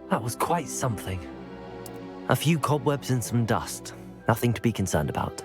That was quite something. A few cobwebs and some dust. Nothing to be concerned about.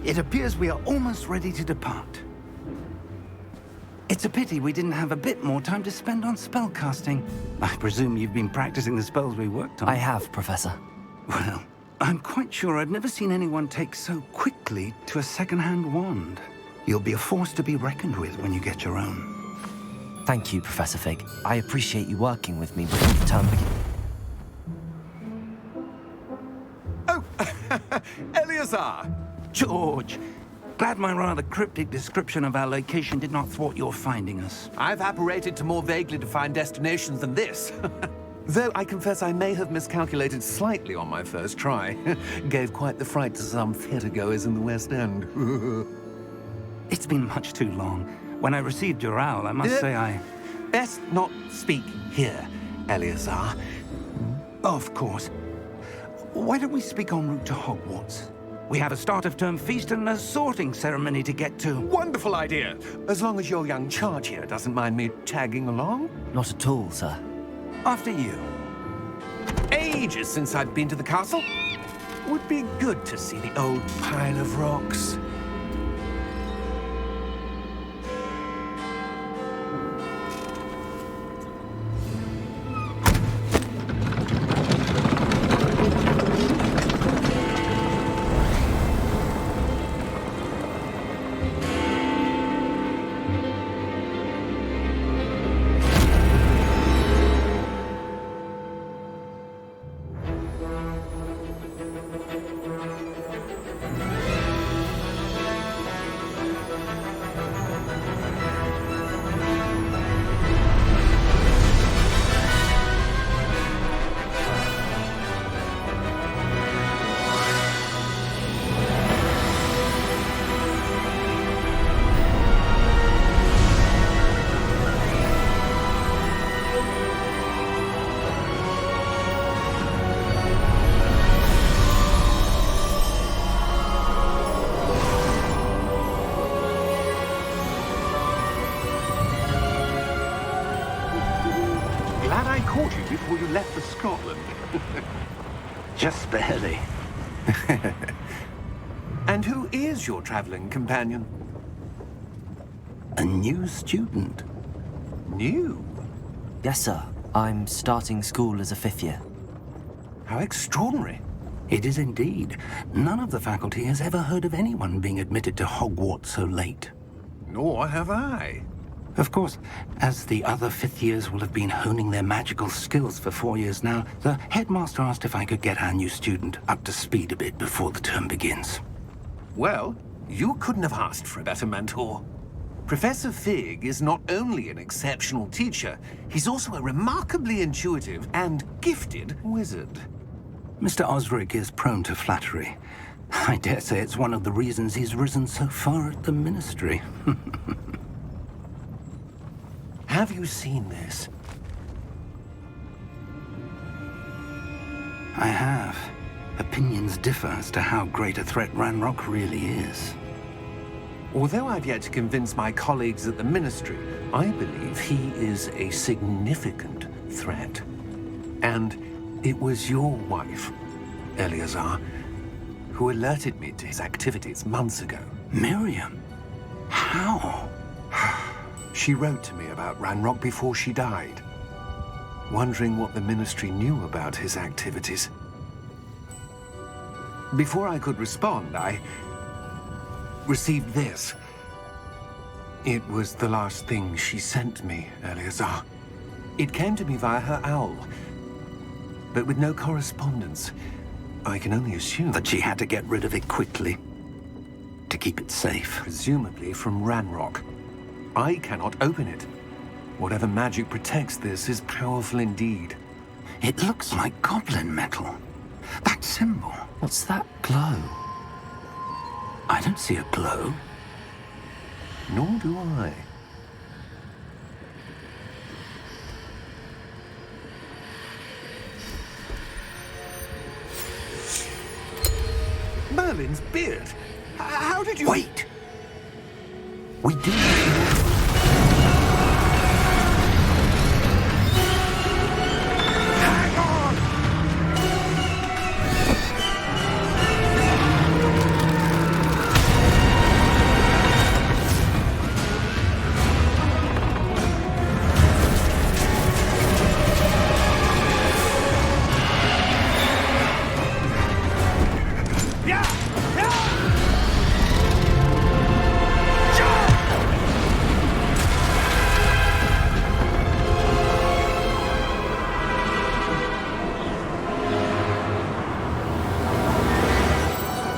It appears we are almost ready to depart. It's a pity we didn't have a bit more time to spend on spellcasting. I presume you've been practicing the spells we worked on. I have, Professor. Well, I'm quite sure I've never seen anyone take so quickly to a second-hand wand. You'll be a force to be reckoned with when you get your own. Thank you, Professor Fig. I appreciate you working with me before the term begins. Oh, Eleazar! George, glad my rather cryptic description of our location did not thwart your finding us. I've apparated to more vaguely defined destinations than this. Though I confess I may have miscalculated slightly on my first try. Gave quite the fright to some theatre-goers in the West End. It's been much too long. When I received your owl, I must say I... Best not speak here, Eleazar. Of course. Why don't we speak en route to Hogwarts? We have a start-of-term feast and a sorting ceremony to get to. Wonderful idea! As long as your young charge here doesn't mind me tagging along. Not at all, sir. After you. Ages since I've been to the castle. Would be good to see the old pile of rocks. Glad I caught you before you left for Scotland. Just barely. And who is your traveling companion? A new student. New? Yes, sir. I'm starting school as a 5th year. How extraordinary. It is indeed. None of the faculty has ever heard of anyone being admitted to Hogwarts so late. Nor have I. Of course, as the other 5th years will have been honing their magical skills for 4 years now, the headmaster asked if I could get our new student up to speed a bit before the term begins. Well, you couldn't have asked for a better mentor. Professor Fig is not only an exceptional teacher, he's also a remarkably intuitive and gifted wizard. Mr. Osric is prone to flattery. I dare say it's one of the reasons he's risen so far at the Ministry. Have you seen this? I have. Opinions differ as to how great a threat Ranrock really is. Although I've yet to convince my colleagues at the Ministry, I believe he is a significant threat. And it was your wife, Eleazar, who alerted me to his activities months ago. Miriam? How? She wrote to me about Ranrock before she died, wondering what the Ministry knew about his activities. Before I could respond, I received this. It was the last thing she sent me, Eleazar. It came to me via her owl, but with no correspondence. I can only assume That she had to get rid of it quickly, to keep it safe. presumably from Ranrock. I cannot open it. Whatever magic protects this is powerful indeed. It looks like goblin metal. That symbol. What's that glow? I don't see a glow. Nor do I. Merlin's beard. How did you... Wait! We do need more. Hang on!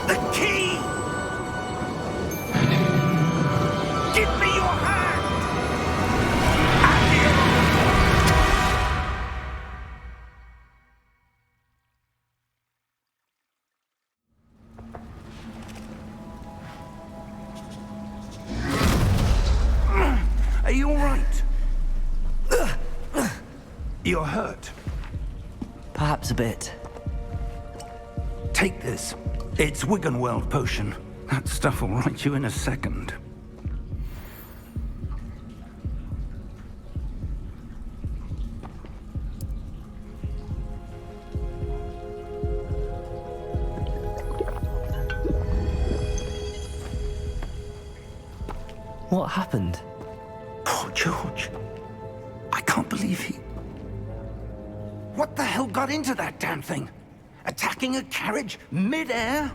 The key! Give me your hand! Are you all right? You're hurt. Perhaps a bit. Take this. It's Wiggenweld potion. That stuff will right you in a second. What happened? Poor George. I can't believe he... What the hell got into that damn thing? Attacking a carriage mid-air?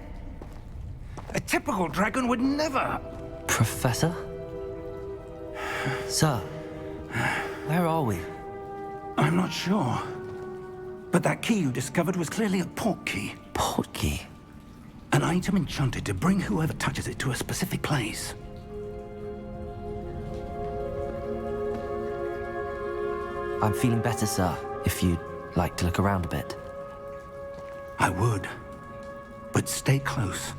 A typical dragon would never... Professor? Sir, where are we? I'm not sure. But that key you discovered was clearly a port key. Portkey. An item enchanted to bring whoever touches it to a specific place. I'm feeling better, sir, if you'd like to look around a bit. I would. But stay close.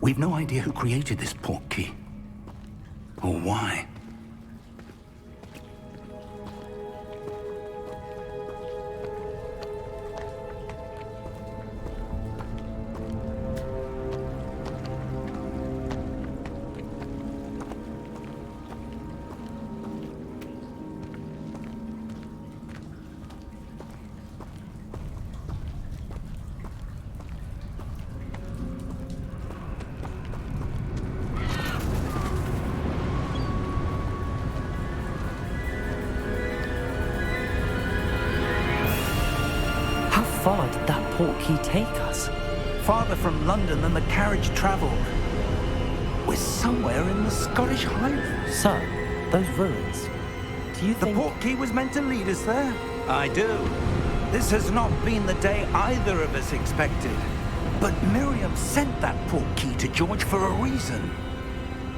We've no idea who created this port key. Or why. How far did that portkey take us? Farther from London than the carriage traveled. We're somewhere in the Scottish Highlands. Sir, those ruins. Do you The think... port key was meant to lead us there? I do. This has not been the day either of us expected. But Miriam sent that port key to George for a reason.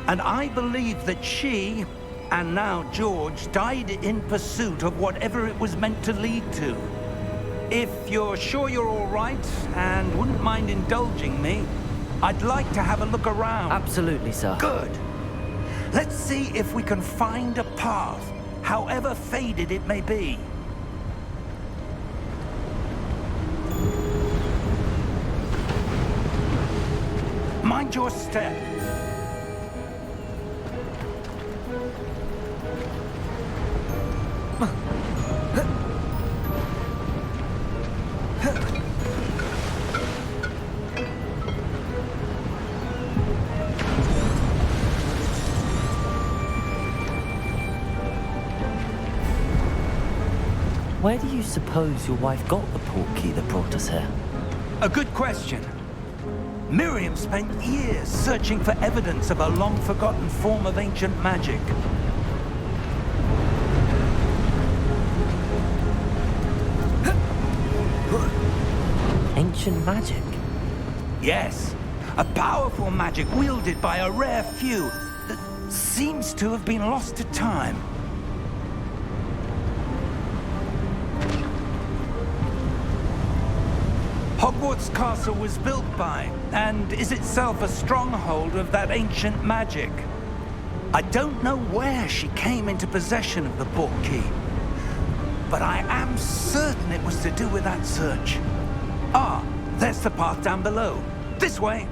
And I believe that she, and now George, died in pursuit of whatever it was meant to lead to. If you're sure you're all right and wouldn't mind indulging me, I'd like to have a look around. Absolutely, sir. Good. Let's see if we can find a path, however faded it may be. Mind your step. Where do you suppose your wife got the portkey that brought us here? A good question. Miriam spent years searching for evidence of a long-forgotten form of ancient magic. Ancient magic? Yes, a powerful magic wielded by a rare few that seems to have been lost to time. Hogwarts Castle was built by, and is itself a stronghold of that ancient magic. I don't know where she came into possession of the portkey, but I am certain it was to do with that search. Ah, there's the path down below. This way.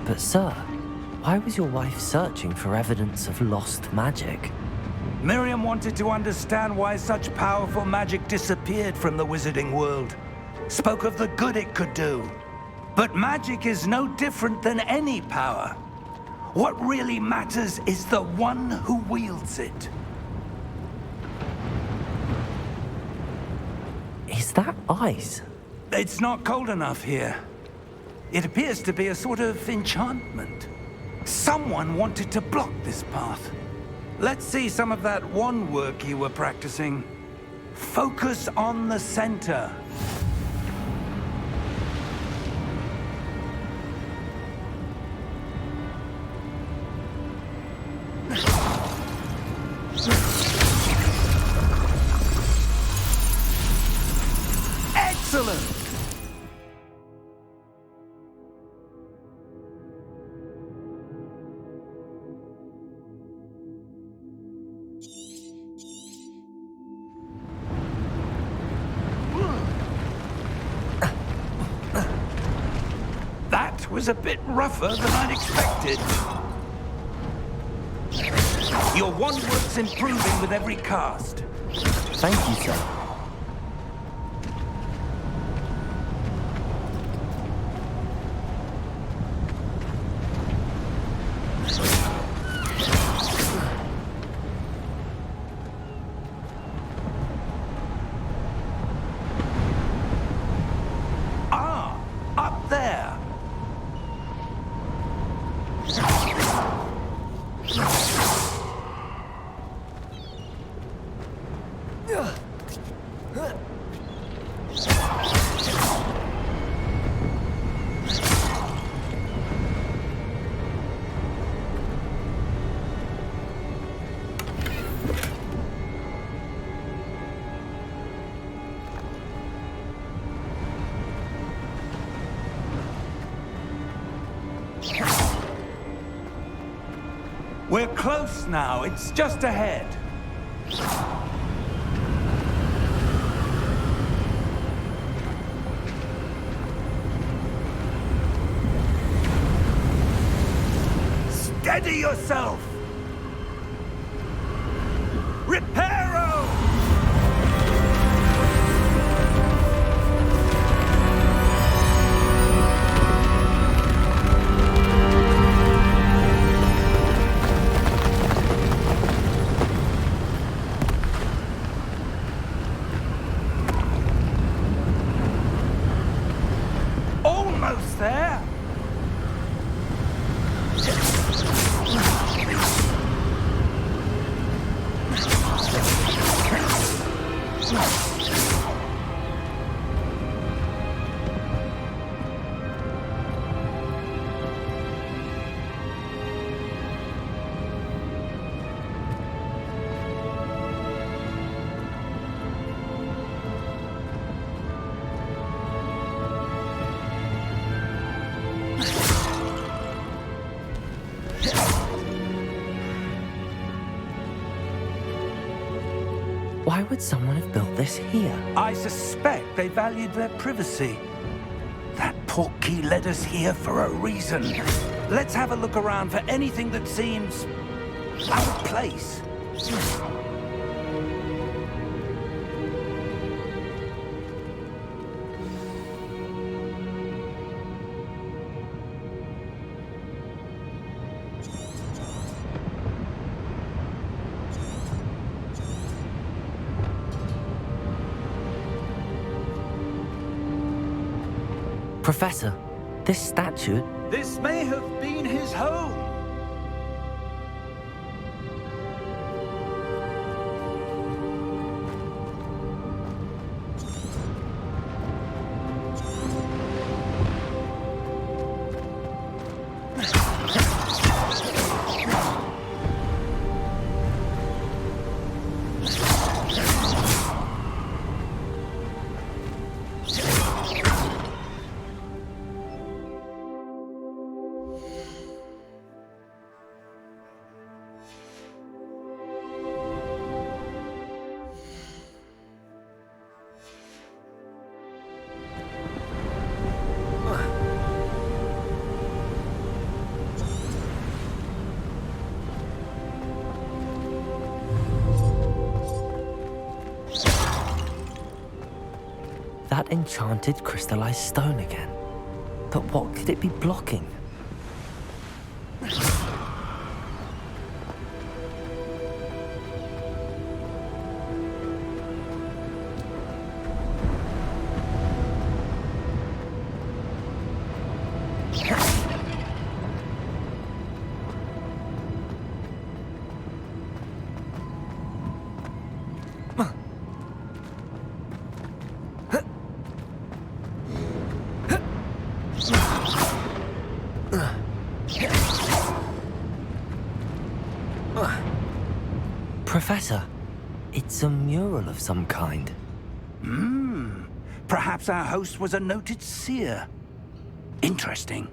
But sir, why was your wife searching for evidence of lost magic? Miriam wanted to understand why such powerful magic disappeared from the wizarding world. Spoke of the good it could do. But magic is no different than any power. What really matters is the one who wields it. Is that ice? It's not cold enough here. It appears to be a sort of enchantment. Someone wanted to block this path. Let's see some of that wand work you were practicing. Focus on the center. Excellent! That was a bit rougher than I'd expected. Your wand work's improving with every cast. Thank you, sir. Ah, up there. We're close now. It's just ahead. Steady yourself! Reparo! Almost there! Why would someone have built this here? I suspect they valued their privacy. That portkey led us here for a reason. Let's have a look around for anything that seems out of place. Professor, this statue... This may have been his home. That enchanted crystallized stone again. But what could it be blocking? Professor, it's a mural of some kind. Perhaps our host was a noted seer. Interesting.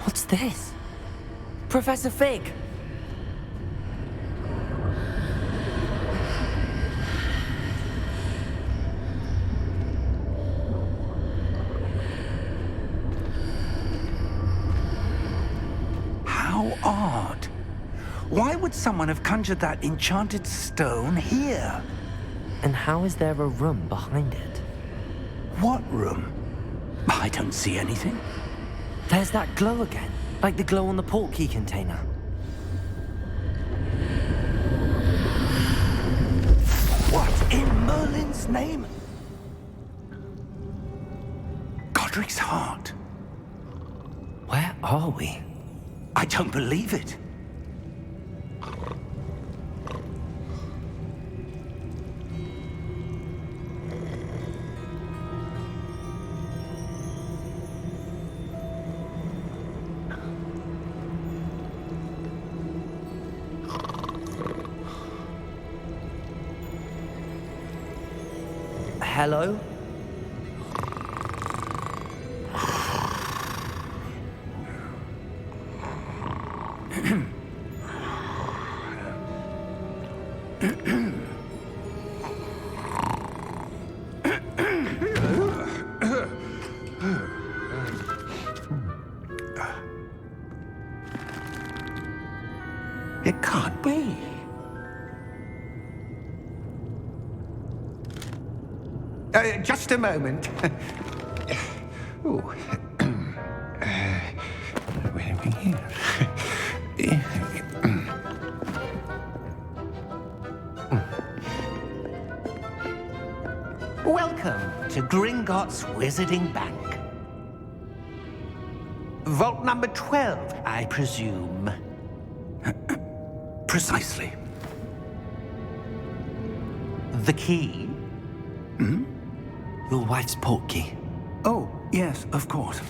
What's this? Professor Fig! How odd. Why would someone have conjured that enchanted stone here? And how is there a room behind it? What room? I don't see anything. There's that glow again, like the glow on the portkey container. What in Merlin's name? Godric's heart. Where are we? I don't believe it. Hello? It can't be. Just a moment. Oh. Where are we here? Welcome to Gringotts Wizarding Bank. Vault number 12, I presume. Precisely. The key? Your wife's portkey. Oh, yes, of course.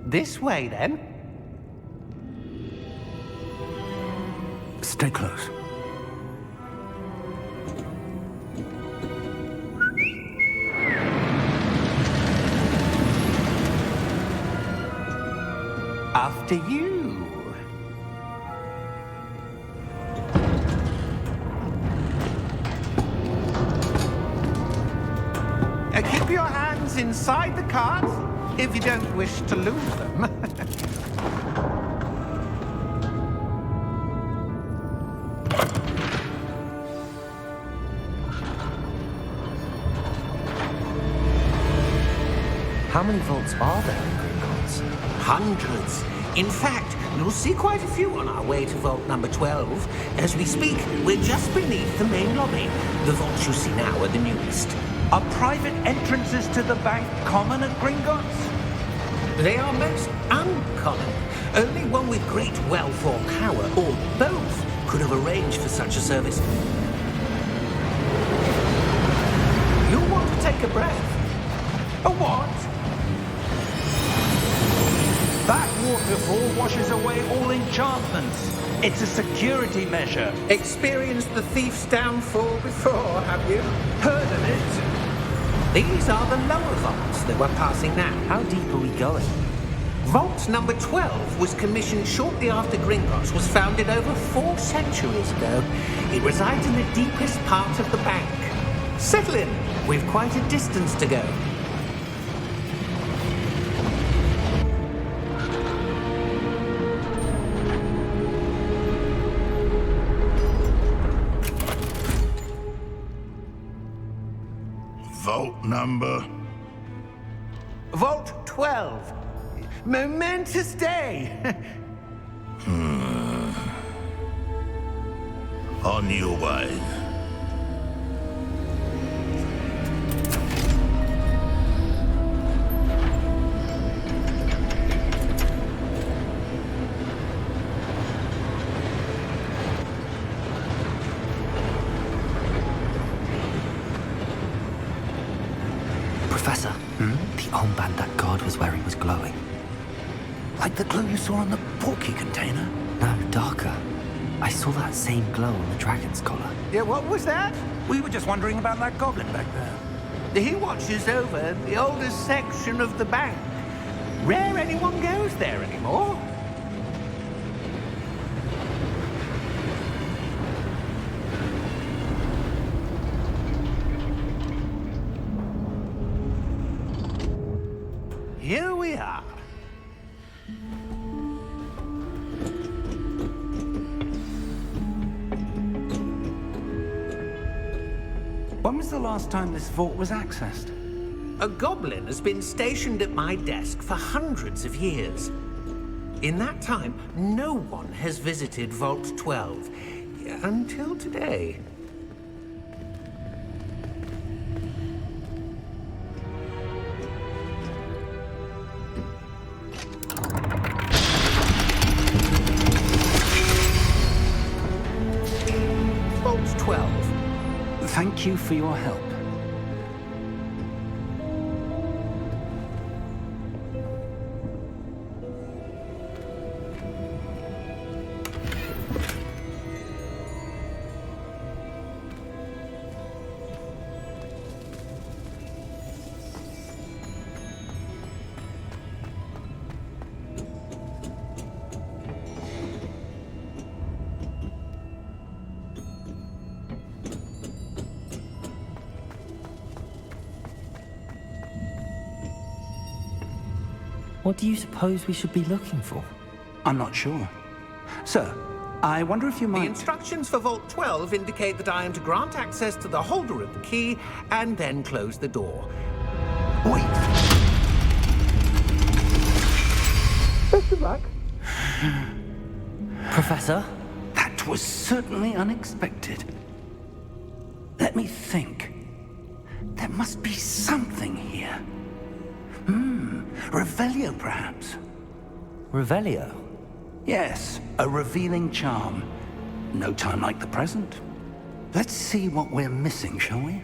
This way, then. Stay close. After you. Keep your hands inside the cart if you don't wish to lose them. How many vaults are there in Gringotts? Hundreds. In fact, you'll see quite a few on our way to vault number 12. As we speak, we're just beneath the main lobby. The vaults you see now are the newest. Are private entrances to the bank common at Gringotts? They are most uncommon. Only one with great wealth or power, or both, could have arranged for such a service. You'll want to take a breath. A what? That waterfall washes away all enchantments. It's a security measure. Experienced the thief's downfall before, have you? Heard of it? These are the lower vaults that we're passing now. How deep are we going? Vault number 12 was commissioned shortly after Gringotts was founded over 4 centuries ago. It resides in the deepest part of the bank. Settle in. We've quite a distance to go. Vault number? Vault 12. Momentous day. On your way. Professor, the armband that guard was wearing was glowing. Like the glow you saw on the portkey container? No, darker. I saw that same glow on the dragon's collar. Yeah, what was that? We were just wondering about that goblin back there. He watches over the oldest section of the bank. Rare anyone goes there anymore. Here we are. When was the last time this vault was accessed? A goblin has been stationed at my desk for hundreds of years. In that time, no one has visited Vault 12 until today. Vault 12. Thank you for your help. What do you suppose we should be looking for? I'm not sure. Sir, I wonder if you The might... instructions for Vault 12 indicate that I am to grant access to the holder of the key and then close the door. Wait! Best of luck. Professor? That was certainly unexpected. Let me think. There must be something here. Revelio, perhaps? Revelio? Yes, a revealing charm. No time like the present. Let's see what we're missing, shall we?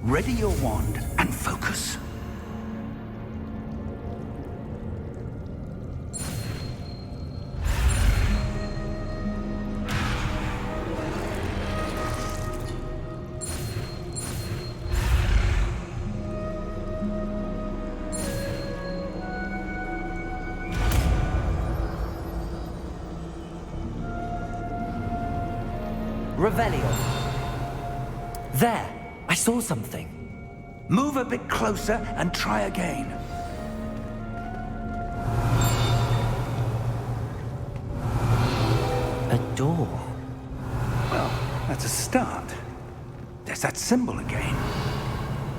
Ready your wand and focus. Revelio. There, I saw something. Move a bit closer and try again. A door. Well, that's a start. There's that symbol again.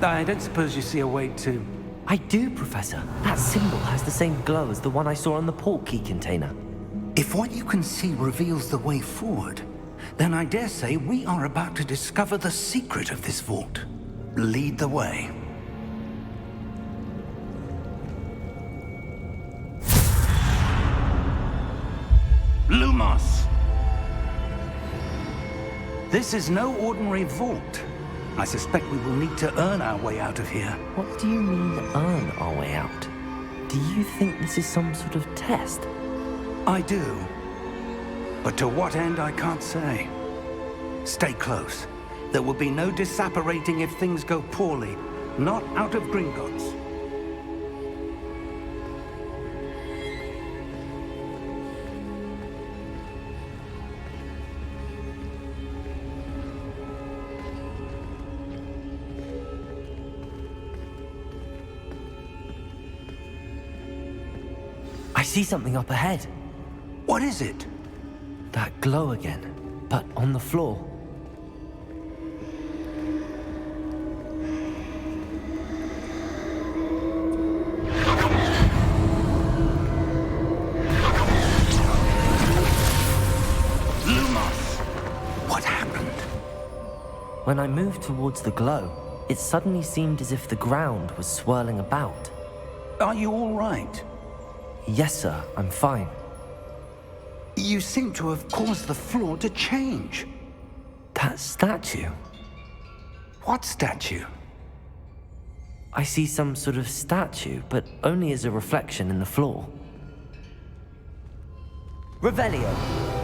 I don't suppose you see a way to... I do, Professor. That symbol has the same glow as the one I saw on the port key container. If what you can see reveals the way forward, then I dare say we are about to discover the secret of this vault. Lead the way. Lumos! This is no ordinary vault. I suspect we will need to earn our way out of here. What do you mean, earn our way out? Do you think this is some sort of test? I do. But to what end, I can't say. Stay close. There will be no disapparating if things go poorly. Not out of Gringotts. I see something up ahead. What is it? That glow again, but on the floor. Lumos! What happened? When I moved towards the glow, it suddenly seemed as if the ground was swirling about. Are you all right? Yes, sir, I'm fine. You seem to have caused the floor to change. That statue? What statue? I see some sort of statue, but only as a reflection in the floor. Revelio!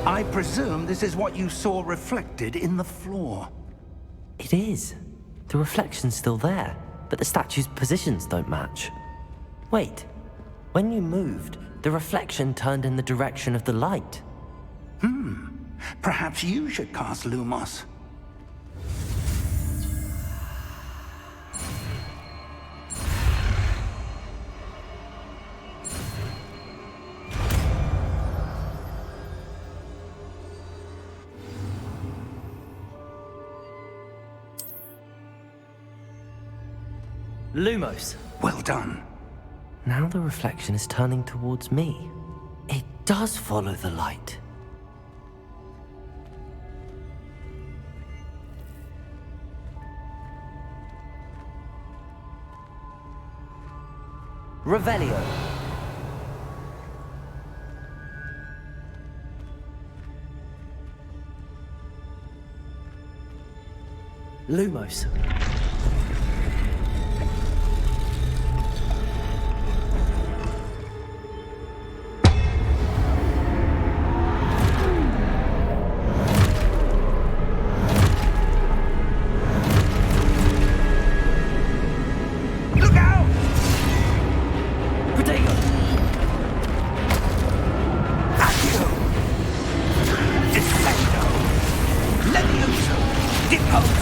I presume this is what you saw reflected in the floor. It is. The reflection's still there, but the statue's positions don't match. Wait, when you moved, the reflection turned in the direction of the light. Perhaps you should cast Lumos. Lumos! Well done. Now the reflection is turning towards me. It does follow the light. Revelio. Lumos. Look out! Protego! Accio! Defendo! Levioso! Depost!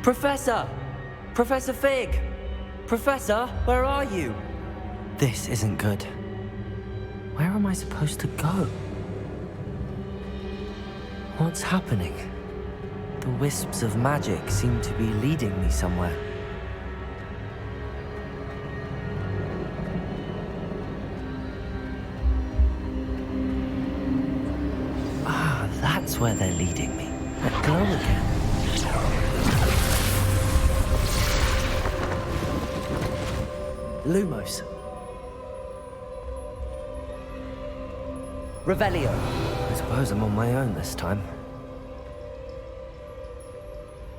Professor! Professor Fig! Professor, where are you? This isn't good. Where am I supposed to go? What's happening? The wisps of magic seem to be leading me somewhere. Ah, that's where they're leading me. That glow again. Lumos. Revelio. I suppose I'm on my own this time.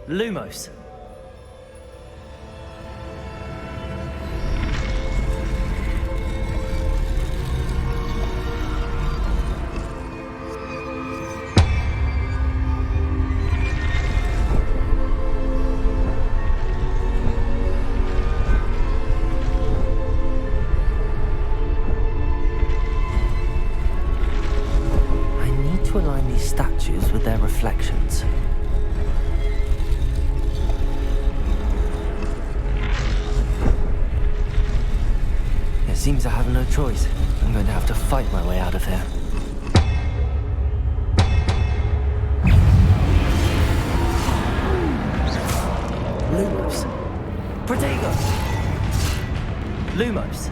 Lumos. To align these statues with their reflections. It seems I have no choice. I'm going to have to fight my way out of here. Lumos. Protego! Lumos.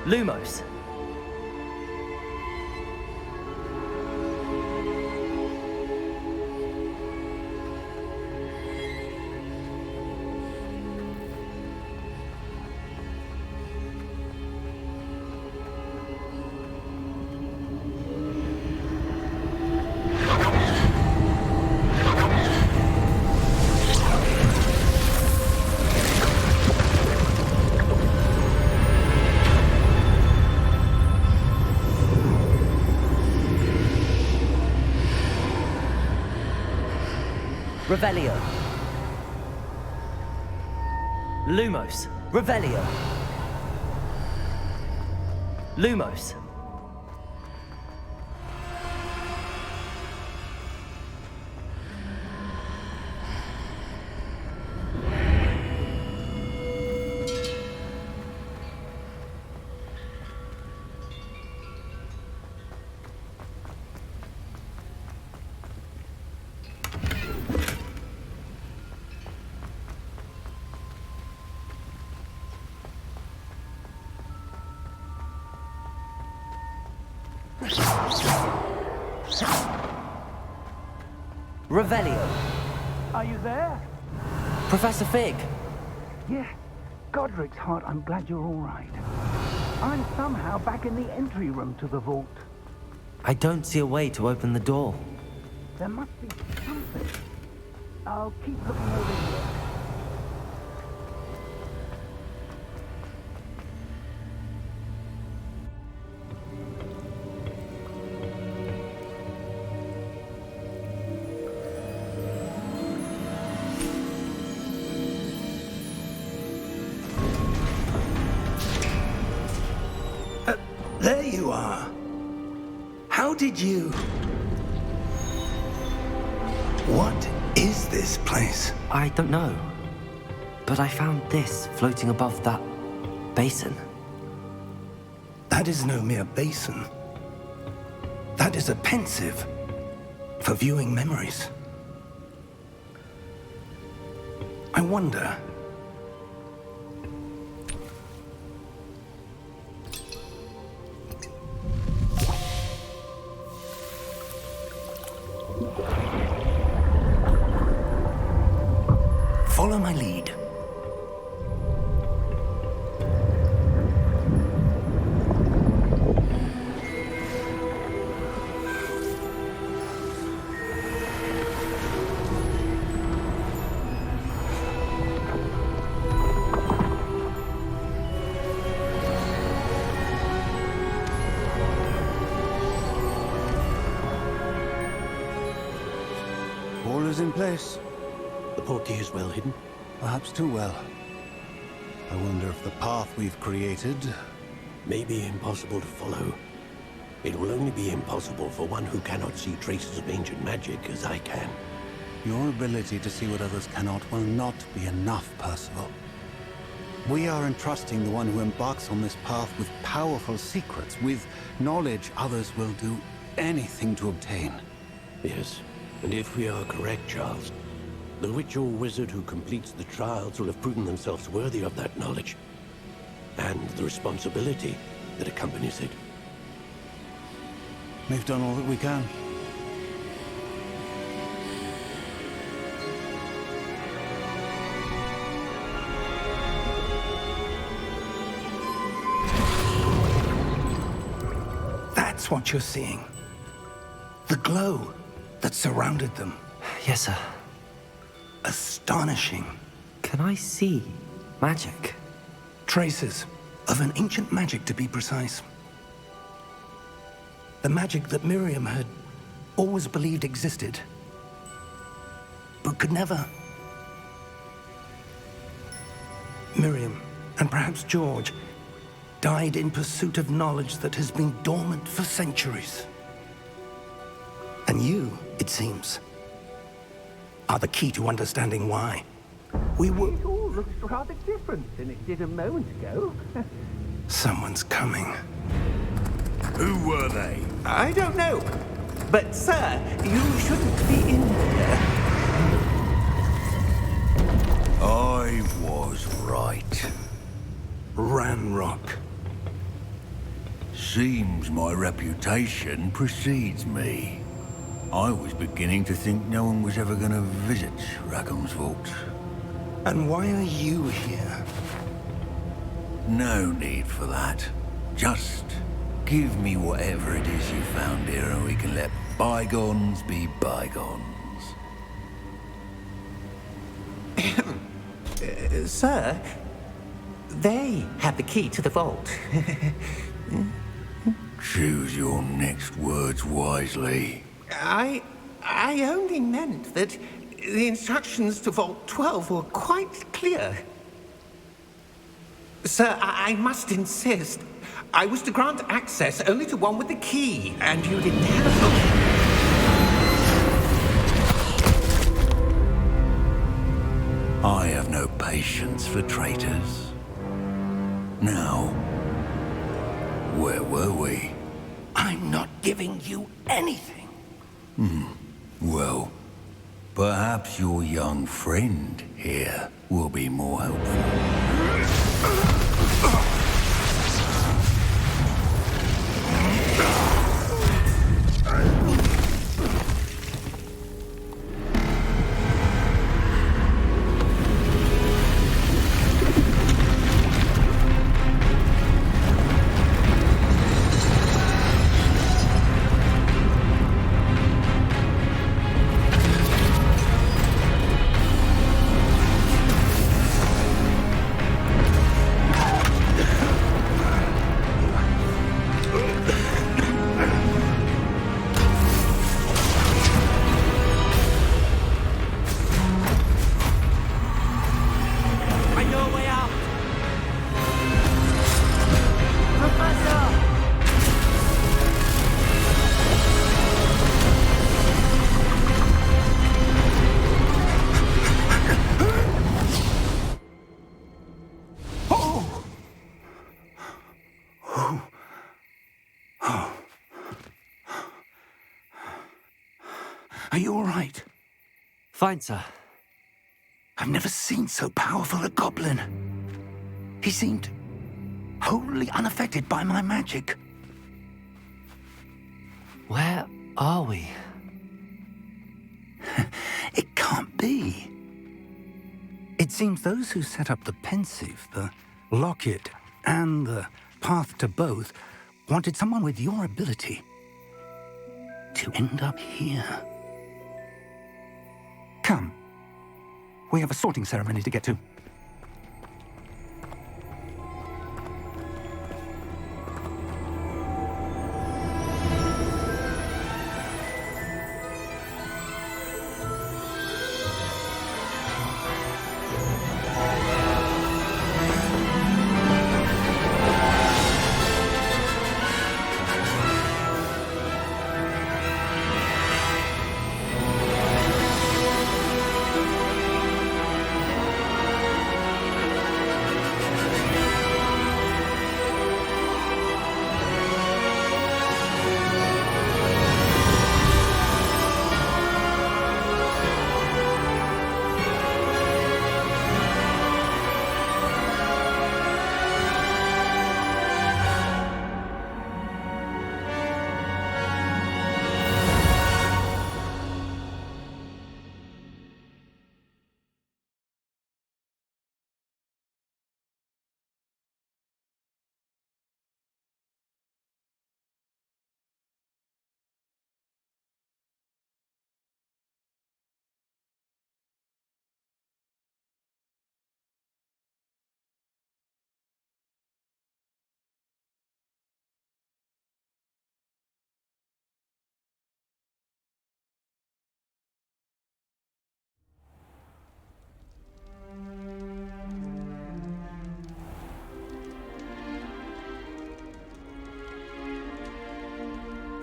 Lumos. Revelio. Lumos. Revelio. Lumos. Revelio. Are you there? Professor Fig. Yeah. Godric's heart, I'm glad you're all right. I'm somehow back in the entry room to the vault. I don't see a way to open the door. There must be something. I'll keep looking over here. There you are. How did you... What is this place? I don't know. But I found this floating above that basin. That is no mere basin. That is a pensive for viewing memories. I wonder... Follow my lead. All is in place. The portkey is well hidden. Perhaps too well. I wonder if the path we've created... May be impossible to follow. It will only be impossible for one who cannot see traces of ancient magic as I can. Your ability to see what others cannot will not be enough, Percival. We are entrusting the one who embarks on this path with powerful secrets, with knowledge others will do anything to obtain. Yes, and if we are correct, Charles, the witch or wizard who completes the trials will have proven themselves worthy of that knowledge, and the responsibility that accompanies it. We've done all that we can. That's what you're seeing. The glow that surrounded them. Yes, sir. Astonishing. Can I see magic? Traces of an ancient magic, to be precise. The magic that Miriam had always believed existed, but could never. Miriam, and perhaps George, died in pursuit of knowledge that has been dormant for centuries. And you, it seems, are the key to understanding why. We were... It all looks rather different than it did a moment ago. Someone's coming. Who were they? I don't know. But, sir, you shouldn't be in here. I was right. Ranrock. Seems my reputation precedes me. I was beginning to think no one was ever going to visit Rackham's vault. And why are you here? No need for that. Just give me whatever it is you found here and we can let bygones be bygones. Sir, they have the key to the vault. Choose your next words wisely. I only meant that the instructions to Vault 12 were quite clear. Sir, I must insist. I was to grant access only to one with the key, and you didn't have... I have no patience for traitors. Now, where were we? I'm not giving you anything. Well, perhaps your young friend here will be more helpful. Are you all right? Fine, sir. I've never seen so powerful a goblin. He seemed wholly unaffected by my magic. Where are we? It can't be. It seems those who set up the pensive, the locket, and the path to both wanted someone with your ability to end up here. Come. We have a sorting ceremony to get to.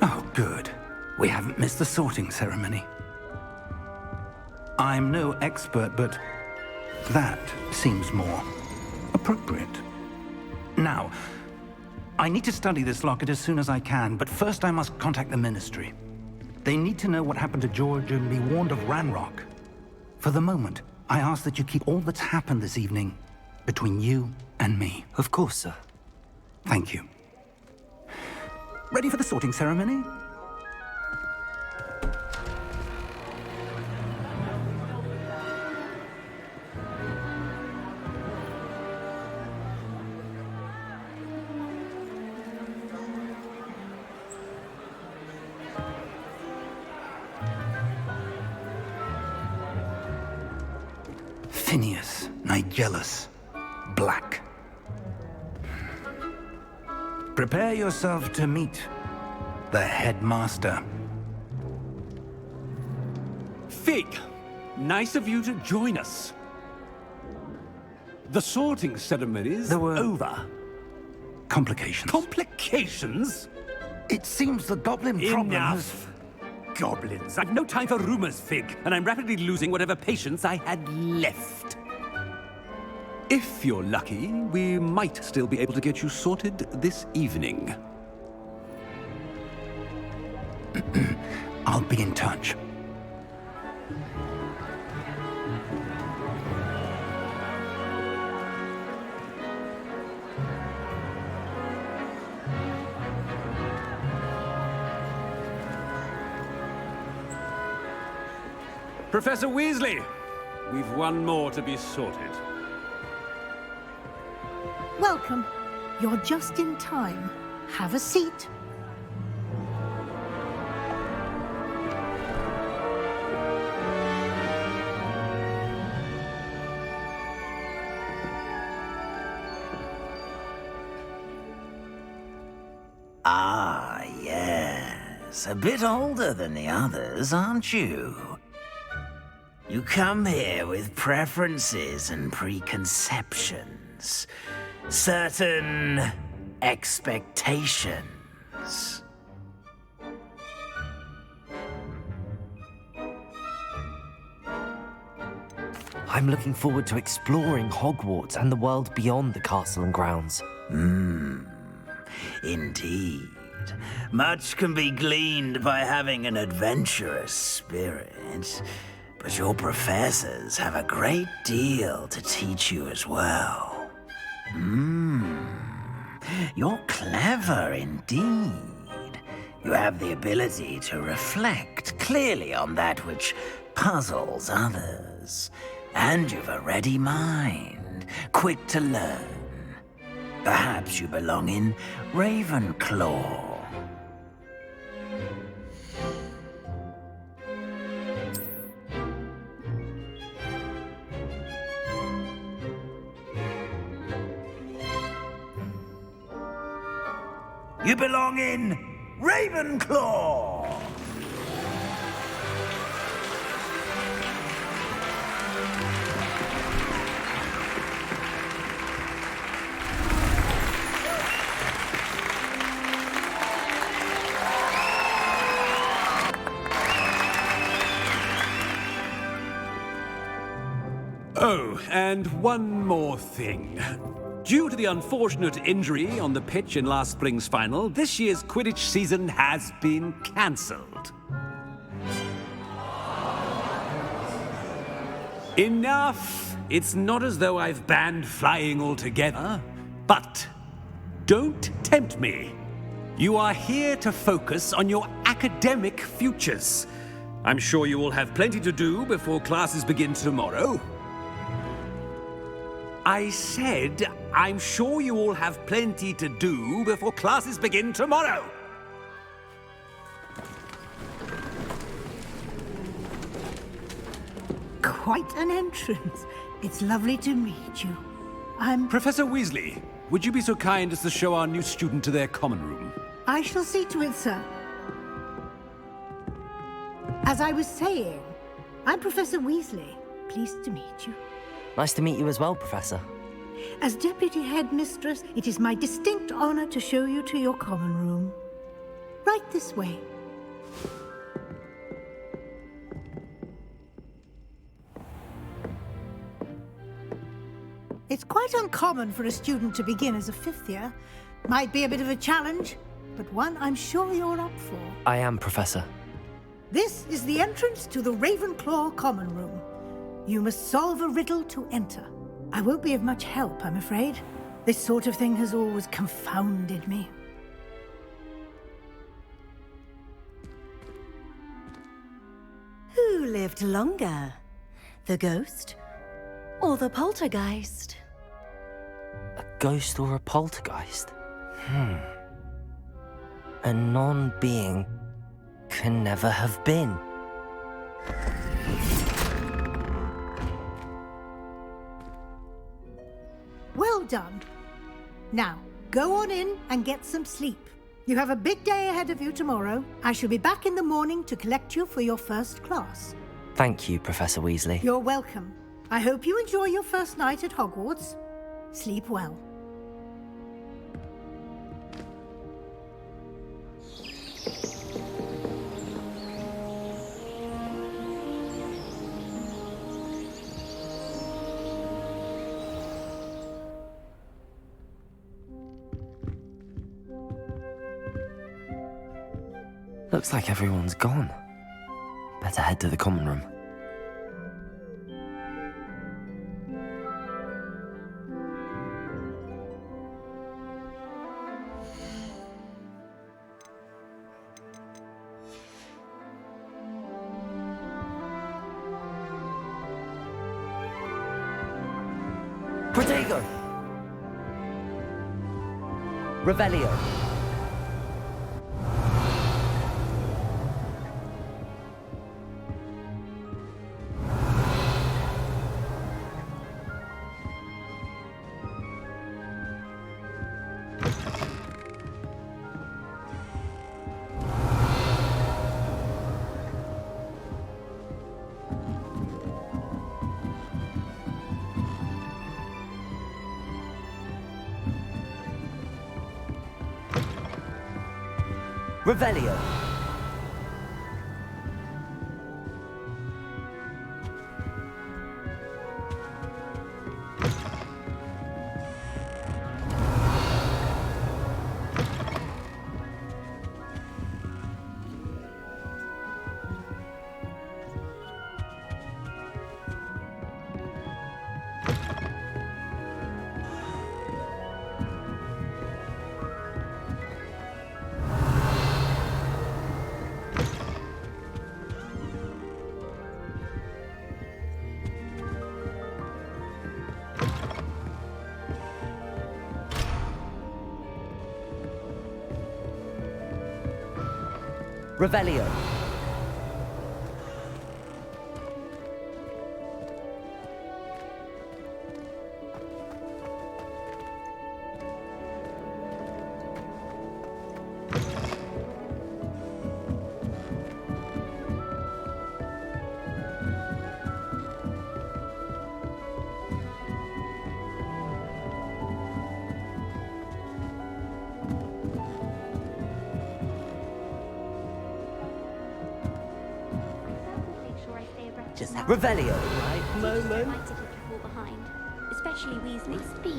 Oh, good. We haven't missed the sorting ceremony. I'm no expert, but that seems more appropriate. Now, I need to study this locket as soon as I can, but first I must contact the Ministry. They need to know what happened to George and be warned of Ranrock. For the moment, I ask that you keep all that's happened this evening between you and me. Of course, sir. Thank you. Ready for the sorting ceremony? Phineas, Nigellus, Black. Prepare yourself to meet the headmaster. Fig, nice of you to join us. The sorting ceremonies There were- over. Complications. Complications? It seems the goblin problem has... Enough. Goblins. I've no time for rumors, Fig, and I'm rapidly losing whatever patience I had left. If you're lucky, we might still be able to get you sorted this evening. I'll be in touch. Professor Weasley, we've one more to be sorted. Welcome. You're just in time. Have a seat. Ah, yes. A bit older than the others, aren't you? You come here with preferences and preconceptions. Certain expectations. I'm looking forward to exploring Hogwarts and the world beyond the castle and grounds. Indeed. Much can be gleaned by having an adventurous spirit, but your professors have a great deal to teach you as well. You're clever indeed. You have the ability to reflect clearly on that which puzzles others. And you've a ready mind, quick to learn. Perhaps you belong in Ravenclaw. You belong in Ravenclaw! Oh, and one more thing. Due to the unfortunate injury on the pitch in last spring's final, this year's Quidditch season has been cancelled. Enough! It's not as though I've banned flying altogether, but don't tempt me. You are here to focus on your academic futures. I'm sure you will have plenty to do before classes begin tomorrow. I said, I'm sure you all have plenty to do before classes begin tomorrow. Quite an entrance. It's lovely to meet you. Professor Weasley, would you be so kind as to show our new student to their common room? I shall see to it, sir. As I was saying, I'm Professor Weasley. Pleased to meet you. Nice to meet you as well, Professor. As Deputy Headmistress, it is my distinct honor to show you to your common room. Right this way. It's quite uncommon for a student to begin as a fifth year. Might be a bit of a challenge, but one I'm sure you're up for. I am, Professor. This is the entrance to the Ravenclaw common room. You must solve a riddle to enter. I won't be of much help, I'm afraid. This sort of thing has always confounded me. lived longer? The ghost or the poltergeist? A ghost or a poltergeist? A non-being can never have been. Well done. Now, go on in and get some sleep. You have a big day ahead of you tomorrow. I shall be back in the morning to collect you for your first class. Thank you, Professor Weasley. You're welcome. I hope you enjoy your first night at Hogwarts. Sleep well. Looks like everyone's gone. Better head to the common room. Protego! Revelio! Revelio. Revelio. Revelio. Right moment. Might have left fall behind, especially Weasley. Must be.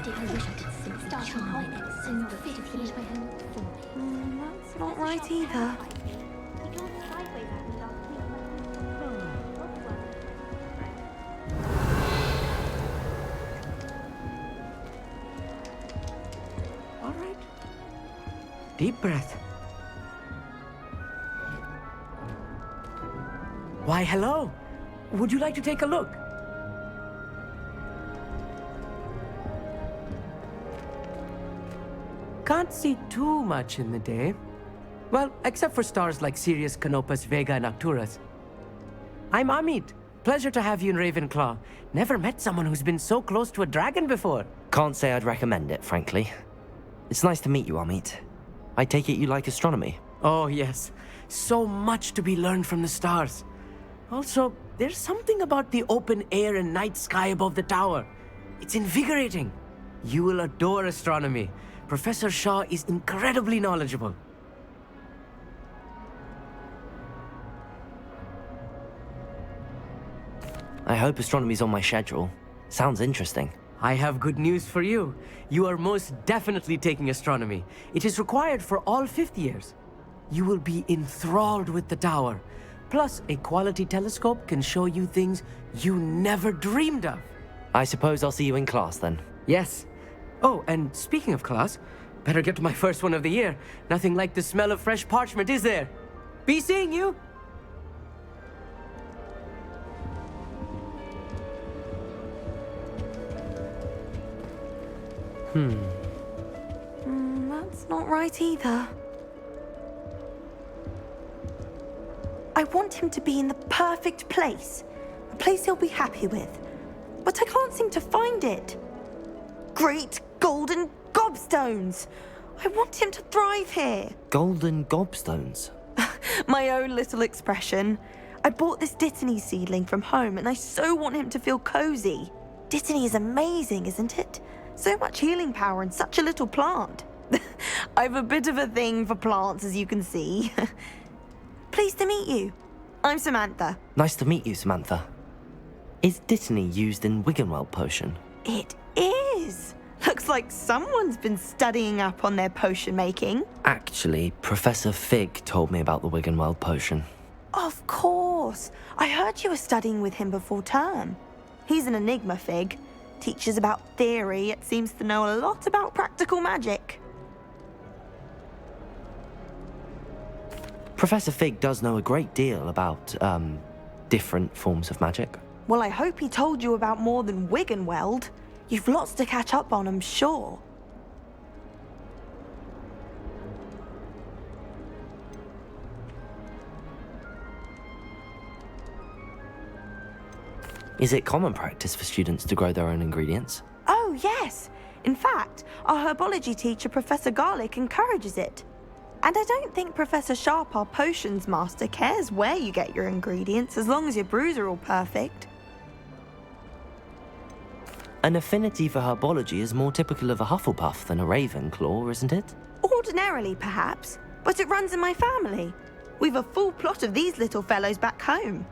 Did I wish I could simply starting point it so not fit to finish my homework for me? That's not right either. We got sideways at me last week. All right. Deep breath. Why, hello. Would you like to take a look? Can't see too much in the day. Well, except for stars like Sirius, Canopus, Vega, and Arcturus. I'm Amit. Pleasure to have you in Ravenclaw. Never met someone who's been so close to a dragon before. Can't say I'd recommend it, frankly. It's nice to meet you, Amit. I take it you like astronomy? Oh, yes. So much to be learned from the stars. Also, there's something about the open air and night sky above the tower. It's invigorating. You will adore astronomy. Professor Shaw is incredibly knowledgeable. I hope astronomy's on my schedule. Sounds interesting. I have good news for you. You are most definitely taking astronomy. It is required for all fifth years. You will be enthralled with the tower. Plus, a quality telescope can show you things you never dreamed of. I suppose I'll see you in class then. Yes. Oh, and speaking of class, better get to my first one of the year. Nothing like the smell of fresh parchment, is there? Be seeing you! That's not right either. I want him to be in the perfect place. A place he'll be happy with. But I can't seem to find it. Great golden gobstones! I want him to thrive here. Golden gobstones? My own little expression. I bought this Dittany seedling from home and I so want him to feel cozy. Dittany is amazing, isn't it? So much healing power in such a little plant. I've a bit of a thing for plants, as you can see. Pleased to meet you. I'm Samantha. Nice to meet you, Samantha. Is Dittany used in Wiggenweld potion? It is. Looks like someone's been studying up on their potion making. Actually, Professor Fig told me about the Wiggenweld potion. Of course. I heard you were studying with him before term. He's an enigma, Fig. Teaches about theory, yet seems to know a lot about practical magic. Professor Fig does know a great deal about, different forms of magic. Well, I hope he told you about more than Wiggenweld. You've lots to catch up on, I'm sure. Is it common practice for students to grow their own ingredients? Oh, yes. In fact, our herbology teacher, Professor Garlick, encourages it. And I don't think Professor Sharp, our potions master, cares where you get your ingredients, as long as your brews are all perfect. An affinity for herbology is more typical of a Hufflepuff than a Ravenclaw, isn't it? Ordinarily, perhaps, but it runs in my family. We've a full plot of these little fellows back home.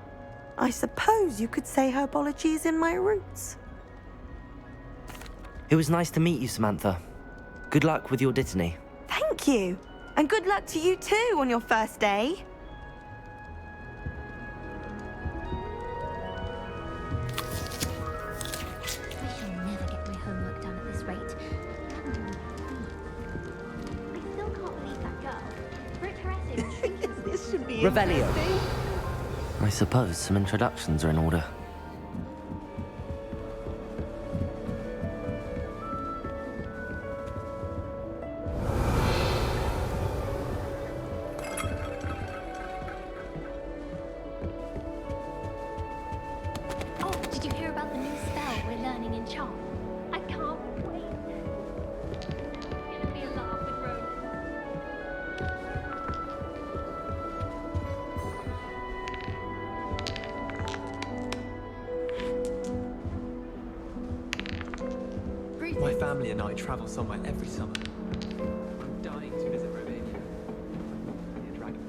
I suppose you could say herbology is in my roots. It was nice to meet you, Samantha. Good luck with your Dittany. Thank you. And good luck to you too on your first day. I shall never get my homework done at this rate. I still can't believe that girl. Brick caressing and shrinking. This should be Revelio. interesting. I suppose some introductions are in order. Oh, did you hear about the new spell we're learning in Charm? I can't wait. It's gonna be a laugh with Ronan. My family and I travel somewhere every summer. I'm dying to visit Romania. Be a dragon.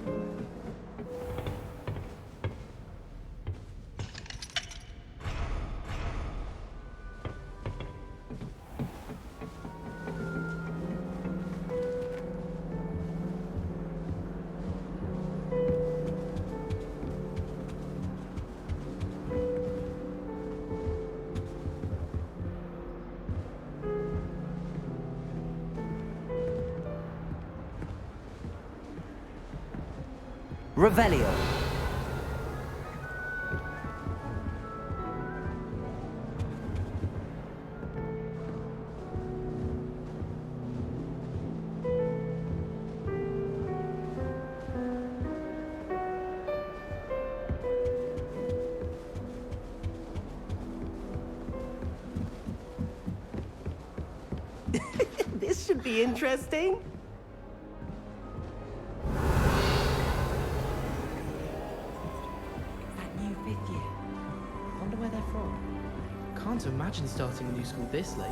Revelio. This should be interesting. Wonder where they're from. Can't imagine starting a new school this late.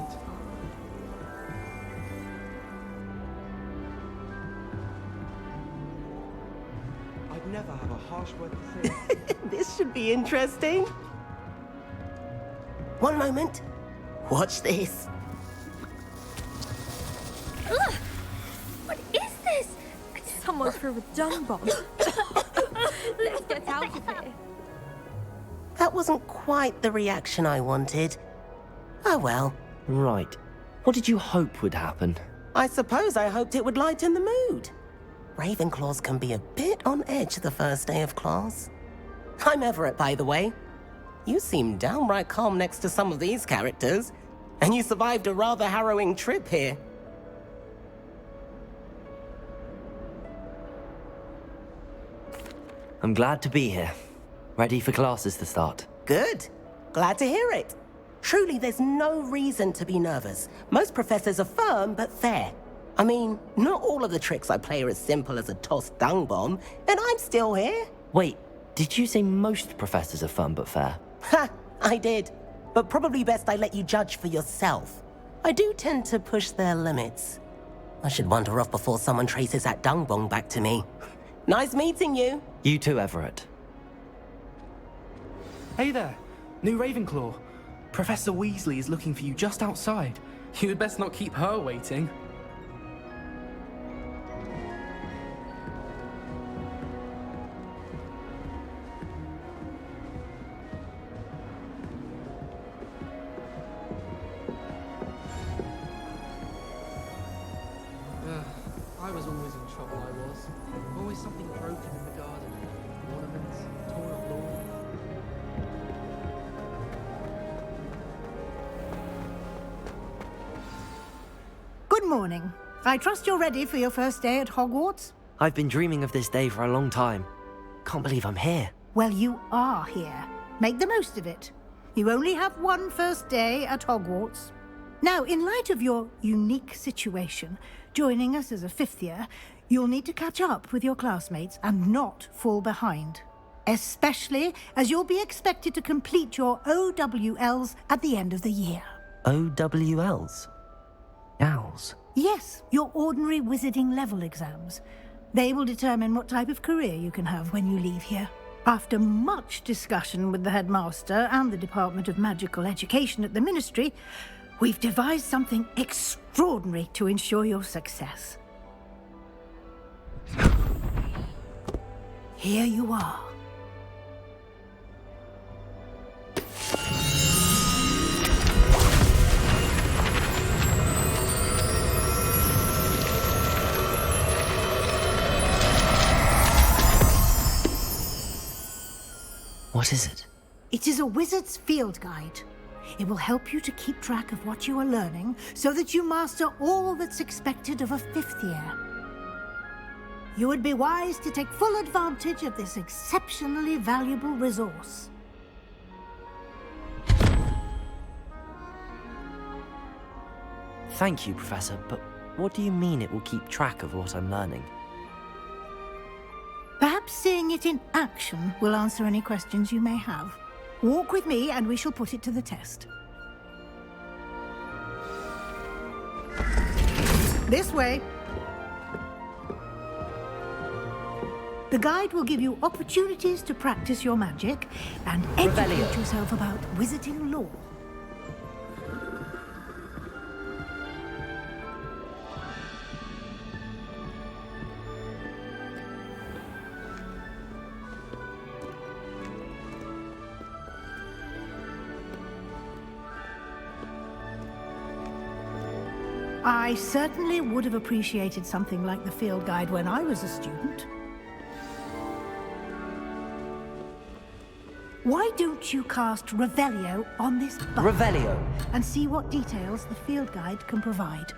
I'd never have a harsh word to say. This should be interesting. One moment. Watch this. Ugh! What is this? Someone threw a dung bomb. Let's get out of here. That wasn't quite the reaction I wanted. Oh well. Right. What did you hope would happen? I suppose I hoped it would lighten the mood. Ravenclaws can be a bit on edge the first day of class. I'm Everett, by the way. You seem downright calm next to some of these characters. And you survived a rather harrowing trip here. I'm glad to be here. Ready for classes to start. Good. Glad to hear it. Truly, there's no reason to be nervous. Most professors are firm but fair. I mean, not all of the tricks I play are as simple as a tossed dung bomb, and I'm still here. Wait, did you say most professors are fun but fair? Ha! I did. But probably best I let you judge for yourself. I do tend to push their limits. I should wander off before someone traces that dung bomb back to me. Nice meeting you. You too, Everett. Hey there, new Ravenclaw. Professor Weasley is looking for you just outside. You had best not keep her waiting. I was always in trouble, I was. Always something broken in the garden. Ornaments, torn up lawn. Good morning. I trust you're ready for your first day at Hogwarts? I've been dreaming of this day for a long time. Can't believe I'm here. Well, you are here. Make the most of it. You only have one first day at Hogwarts. Now, in light of your unique situation, joining us as a fifth year, you'll need to catch up with your classmates and not fall behind. Especially as you'll be expected to complete your OWLs at the end of the year. OWLs? Owls? Yes, your ordinary wizarding level exams. They will determine what type of career you can have when you leave here. After much discussion with the headmaster and the Department of Magical Education at the Ministry, we've devised something extraordinary to ensure your success. Here you are. What is it? It is a wizard's field guide. It will help you to keep track of what you are learning so that you master all that's expected of a fifth year. You would be wise to take full advantage of this exceptionally valuable resource. Thank you, Professor, but what do you mean it will keep track of what I'm learning? Perhaps seeing it in action will answer any questions you may have. Walk with me and we shall put it to the test. This way. The guide will give you opportunities to practice your magic and educate yourself about wizarding lore. I certainly would have appreciated something like the field guide when I was a student. Why don't you cast Revelio on this button? Revelio? And see what details the field guide can provide.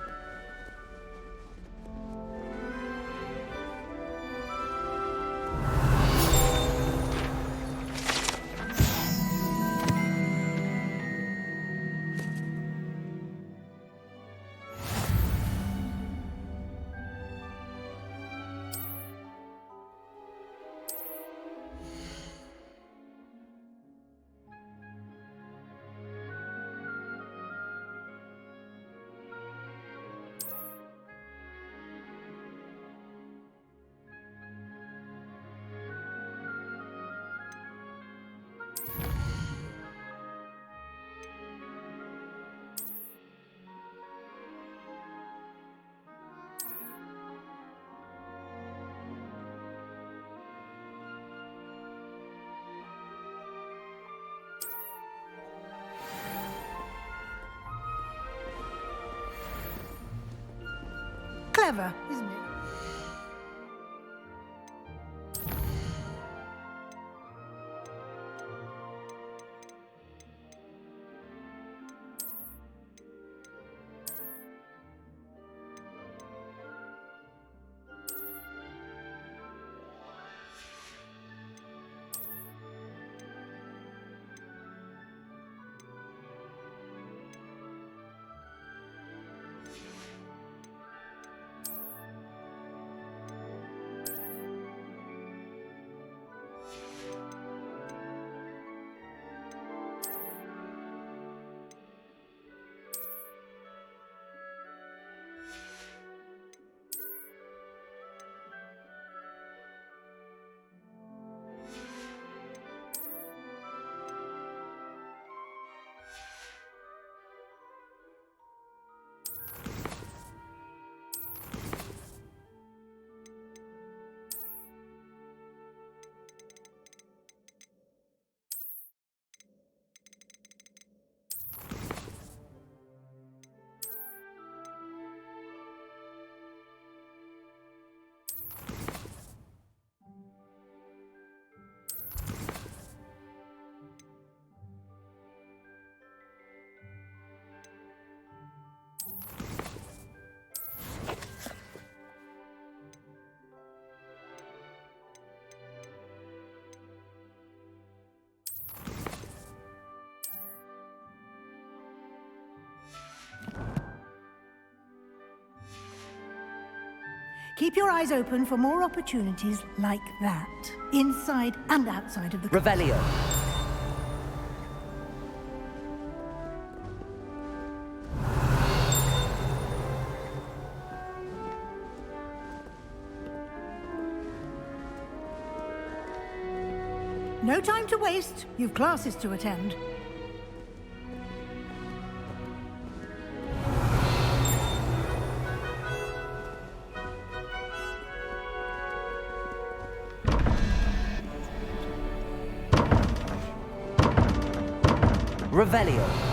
Clever, isn't it? Keep your eyes open for more opportunities like that, inside and outside of the... Revelio. No time to waste. You've classes to attend. Revelio.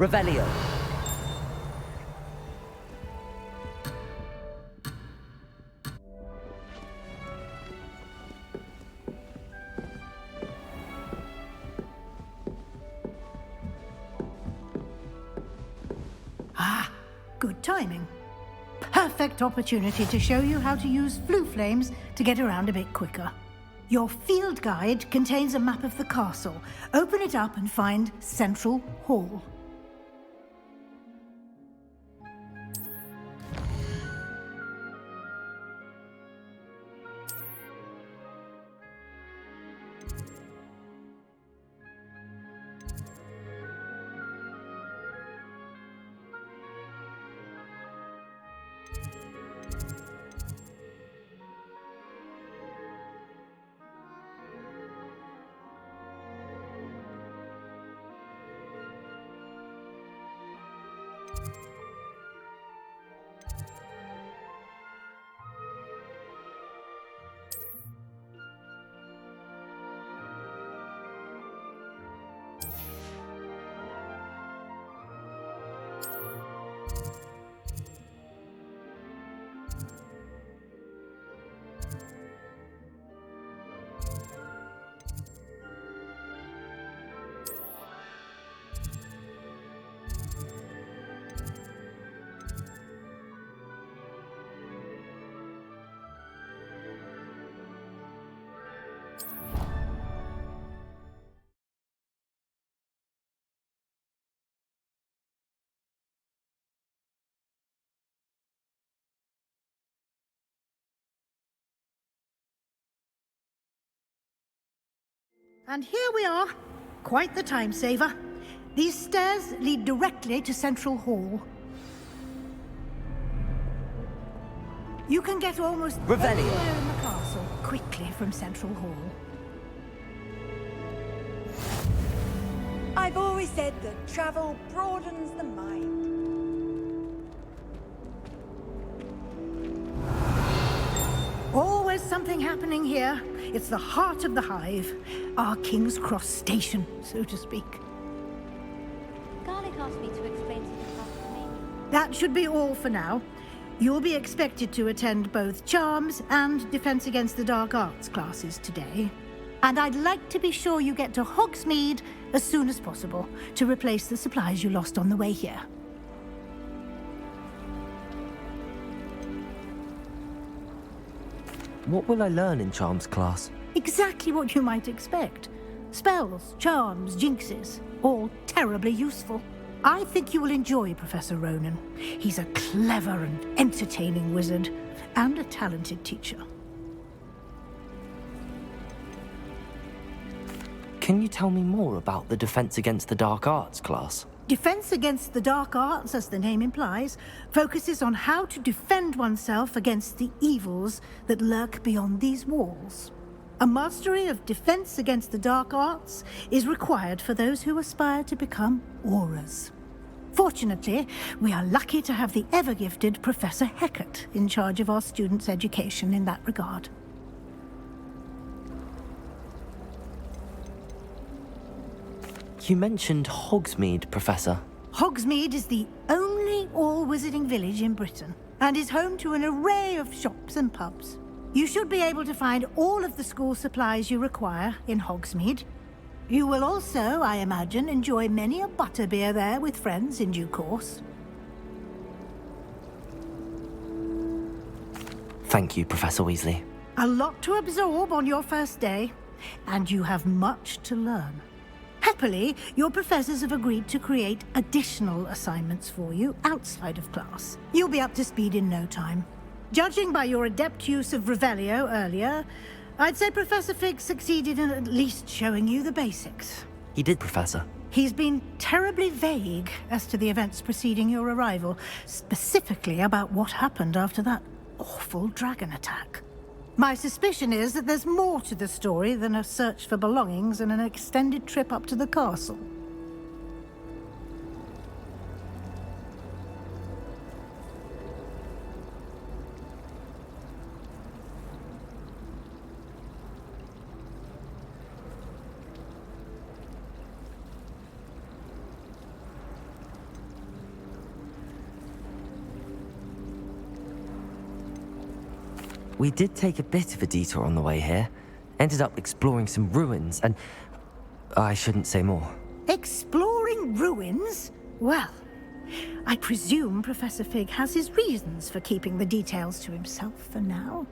Revelio. Ah, good timing. Perfect opportunity to show you how to use flue flames to get around a bit quicker. Your field guide contains a map of the castle. Open it up and find Central Hall. And here we are. Quite the time saver. These stairs lead directly to Central Hall. You can get almost Revelio. anywhere in the castle quickly from Central Hall. I've always said that travel broadens the mind. Always something happening here. It's the heart of the hive. Our King's Cross station, so to speak. Garlic asked me to explain something about the menu. That should be all for now. You'll be expected to attend both Charms and Defense Against the Dark Arts classes today. And I'd like to be sure you get to Hogsmeade as soon as possible to replace the supplies you lost on the way here. What will I learn in Charms class? Exactly what you might expect. Spells, charms, jinxes, all terribly useful. I think you will enjoy Professor Ronan. He's a clever and entertaining wizard, and a talented teacher. Can you tell me more about the Defense Against the Dark Arts class? Defense against the dark arts, as the name implies, focuses on how to defend oneself against the evils that lurk beyond these walls. A mastery of defense against the dark arts is required for those who aspire to become auras. Fortunately, we are lucky to have the ever-gifted Professor Hecat in charge of our students' education in that regard. You mentioned Hogsmeade, Professor. Hogsmeade is the only all-wizarding village in Britain and is home to an array of shops and pubs. You should be able to find all of the school supplies you require in Hogsmeade. You will also, I imagine, enjoy many a butterbeer there with friends in due course. Thank you, Professor Weasley. A lot to absorb on your first day, and you have much to learn. Happily, your professors have agreed to create additional assignments for you outside of class. You'll be up to speed in no time. Judging by your adept use of Revelio earlier, I'd say Professor Fig succeeded in at least showing you the basics. He did, Professor. He's been terribly vague as to the events preceding your arrival, specifically about what happened after that awful dragon attack. My suspicion is that there's more to the story than a search for belongings and an extended trip up to the castle. We did take a bit of a detour on the way here. Ended up exploring some ruins and... I shouldn't say more. Exploring ruins? Well, I presume Professor Fig has his reasons for keeping the details to himself for now.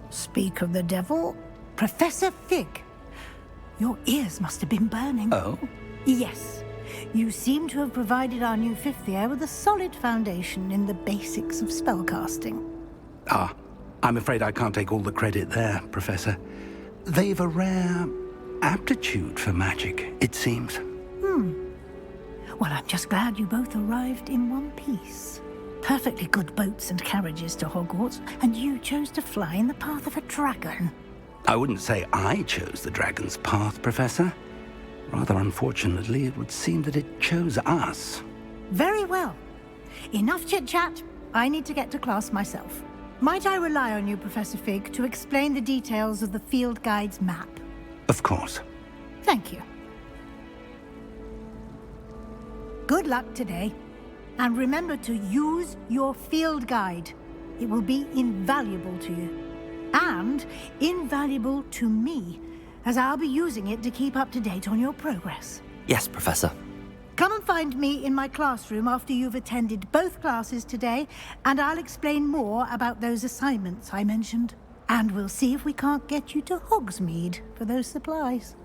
Speak of the devil, Professor Fig. Your ears must have been burning. Oh? Yes. You seem to have provided our new fifth year with a solid foundation in the basics of spellcasting. Ah, I'm afraid I can't take all the credit there, Professor. They've a rare aptitude for magic, it seems. Well, I'm just glad you both arrived in one piece. Perfectly good boats and carriages to Hogwarts, and you chose to fly in the path of a dragon. I wouldn't say I chose the dragon's path, Professor. Rather unfortunately, it would seem that it chose us. Very well. Enough chit-chat. I need to get to class myself. Might I rely on you, Professor Fig, to explain the details of the field guide's map? Of course. Thank you. Good luck today. And remember to use your field guide. It will be invaluable to you. And invaluable to me, as I'll be using it to keep up to date on your progress. Yes, Professor. Come and find me in my classroom after you've attended both classes today, and I'll explain more about those assignments I mentioned. And we'll see if we can't get you to Hogsmeade for those supplies.